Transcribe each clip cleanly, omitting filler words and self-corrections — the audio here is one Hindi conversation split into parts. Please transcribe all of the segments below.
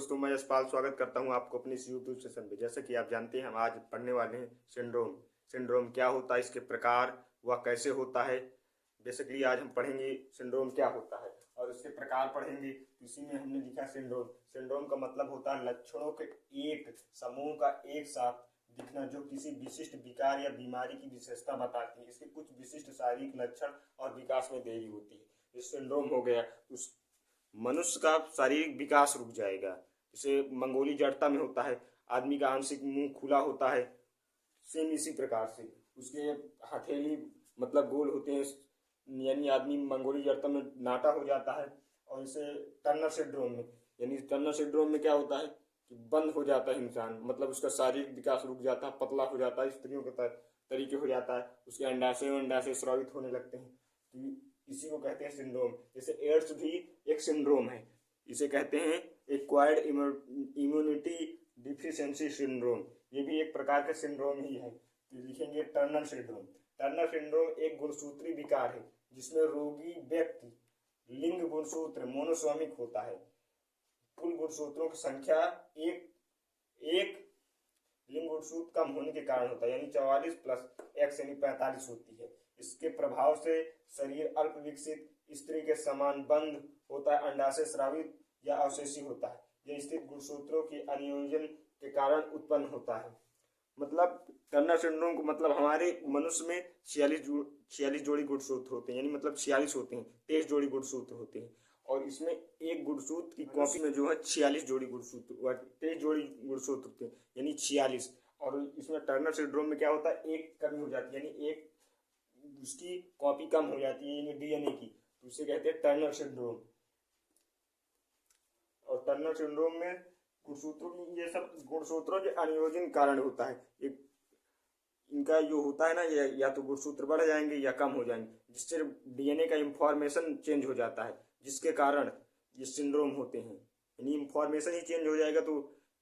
दोस्तों, मैं यशपाल स्वागत करता हूं आपको अपने इस यूट्यूब सेशन पे। जैसा कि आप जानते हैं, हम आज पढ़ने वाले हैं सिंड्रोम। सिंड्रोम क्या होता है, इसके प्रकार, वह कैसे होता है। बेसिकली आज हम पढ़ेंगे सिंड्रोम क्या होता है और इसके प्रकार पढ़ेंगे। इसी में हमने लिखा सिंड्रोम। सिंड्रोम का मतलब होता है लक्षणों के एक समूह का एक साथ दिखना जो किसी विशिष्ट विकार या बीमारी की विशेषता बताती है। इसके कुछ विशिष्ट शारीरिक लक्षण और विकास में देरी होती है। इस सिंड्रोम हो गया, उस मनुष्य का शारीरिक विकास रुक जाएगा। जैसे मंगोली जड़ता में होता है, आदमी का आंशिक मुंह खुला होता है। सेम इसी प्रकार से उसके हथेली मतलब गोल होते हैं, यानी आदमी मंगोली जड़ता में नाटा हो जाता है। और इसे टर्नर सिंड्रोम में, यानी टर्नर सिंड्रोम में क्या होता है कि बंद हो जाता है इंसान, मतलब उसका शारीरिक विकास रुक जाता है, पतला हो जाता है, स्त्रियों के तरीके हो जाता है, उसके अंडाशय स्रावित होने लगते हैं। तो इसी को कहते हैं सिंड्रोम। जैसे एड्स भी एक सिंड्रोम है, इसे कहते हैं एक्वायर्ड इम्यूनिटी डिफिशियंसी सिंड्रोम। ये भी एक प्रकार का सिंड्रोम ही है। तो लिखेंगे टर्नर सिंड्रोम। टर्नर सिंड्रोम एक गुणसूत्री विकार है जिसमें रोगी व्यक्ति लिंग गुणसूत्र मोनोसोमिक होता है। कुल गुणसूत्रों की संख्या एक लिंग गुणसूत्र कम होने के कारण होता है, यानी 44 प्लस x यानी 45 होती है। इसके प्रभाव से शरीर अल्प विकसित, स्त्री के समान बंद होता है, अंडाशय स्रावित या अवशेषी होता है। यह स्थिति गुणसूत्रों के अनियोजन के कारण उत्पन्न होता है। मतलब टर्नर सिंड्रोम को मतलब हमारे मनुष्य में 46 जोड़ी गुणसूत्र होते हैं, यानी मतलब 46 होते हैं, 23 जोड़ी गुणसूत्र होते हैं। और इसमें एक गुणसूत्र की कॉपी में जो है 46 जोड़ी गुणसूत्र, 23 जोड़ी गुणसूत्र होते हैं, यानी 46। और इसमें टर्नर सिंड्रोम में क्या होता है, एक कमी हो जाती है, यानी एक उसकी कॉपी कम हो जाती है, यानी डीएनए की, तो उसे कहते हैं टर्नर सिंड्रोम। और टर्नर सिंड्रोम में गुणसूत्रों की, ये सब गुणसूत्रों के अनियोजन कारण होता है। एक इनका जो होता है ना, ये या तो गुणसूत्र बढ़ जाएंगे या कम हो जाएंगे, जिससे डीएनए का इंफॉर्मेशन चेंज हो जाता है, जिसके कारण ये सिंड्रोम होते हैं। यानी इंफॉर्मेशन ही चेंज हो जाएगा तो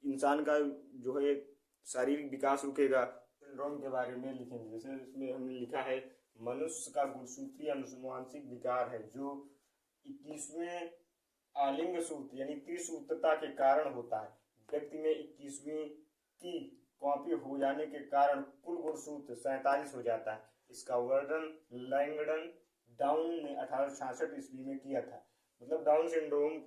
इंसान का जो है शारीरिक विकास रुकेगा। सिंड्रोम के बारे में लिखेंगे। जैसे इसमें हमने लिखा है मनुष्य का गुणसूत्रीय अनुवांशिक विकार है जो 21वें आलिंग सूत्र यानी त्रिसूत्रता के कारण होता है। व्यक्ति में 21वीं की कॉपी हो जाने के कारण कुल गुणसूत्र 47 हो जाता है। इसका वर्णन लैंगडन डाउन ने 1866 ईस्वी में किया था। मतलब डाउन सिंड्रोम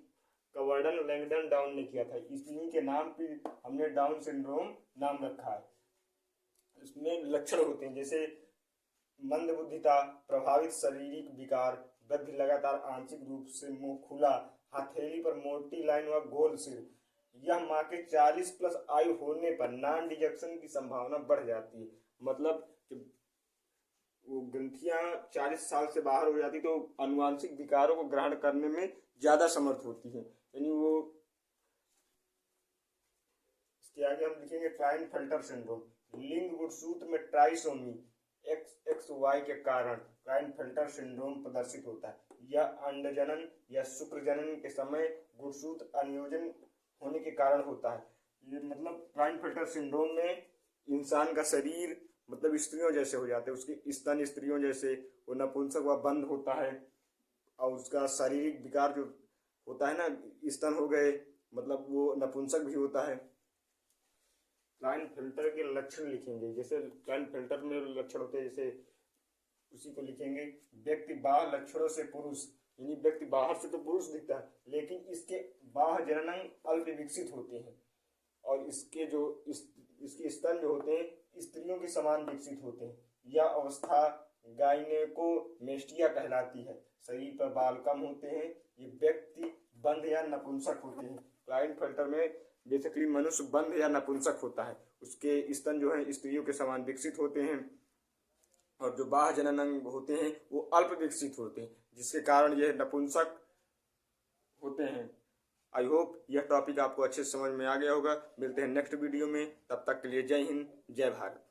का वर्णन लैंगडन डाउन ने किया था, इसलिए के नाम पे हमने डाउन सिंड्रोम नाम रखा है। इसमें लक्षण होते हैं जैसे मंदबुद्धिता, प्रभावित शारीरिक विकार, वृद्धि लगातार आंशिक रूप से मुंह खुला, हथेली पर मोटी लाइन व गोल सिर। यह माँ के 40 प्लस आयु होने पर नॉन डिजेक्शन की संभावना बढ़ जाती है। मतलब वो ग्रंथियां 40 साल से बाहर हो जाती तो अनुवांशिक विकारों को ग्रहण करने में ज्यादा समर्थ होती है। यानी वो इसके आगे हम लिखेंगे क्लाइनफेल्टर सिंड्रोम। लिंग गुणसूत्र में ट्राइसोमी XXY के कारण क्लाइनफेल्टर सिंड्रोम प्रदर्शित होता है। यह अंडजनन या शुक्रजनन के समय गुणसूत्र अनियोजन होने के कारण होता है। ये मतलब क्लाइनफेल्टर सिंड्रोम में इंसान का शरीर मतलब स्त्रियों जैसे हो जाते हैं, उसके स्तन स्त्रियों जैसे, वो नपुंसक व बंद होता है। और उसका शारीरिक विकार जो होता है ना, स्तन हो गए, मतलब वो नपुंसक भी होता है। क्लाइनफेल्टर के लक्षण लिखेंगे। जैसे क्लाइनफेल्टर में लक्षण होते हैं, जैसे उसी को लिखेंगे। व्यक्ति बाह्य लक्षणों से पुरुष, यानी व्यक्ति बाहर से तो पुरुष दिखता है लेकिन इसके बाह्य जननांग अल्प विकसित होते हैं और इसके जो इसके स्तन जो होते हैं स्त्रियों के समान विकसित होते हैं। यह अवस्था गाइनेकोमेस्टिया कहलाती है। शरीर पर बाल कम होते हैं। ये व्यक्ति बंध या नपुंसक होते हैं। क्लाइनफेल्टर में बेसिकली मनुष्य बंध या नपुंसक होता है, उसके स्तन जो है स्त्रियों के समान विकसित होते हैं और जो बाह्य जननांग होते हैं वो अल्प विकसित होते हैं, जिसके कारण यह नपुंसक होते हैं। आई होप यह टॉपिक आपको अच्छे से समझ में आ गया होगा। मिलते हैं नेक्स्ट वीडियो में, तब तक के लिए जय हिंद, जय भारत।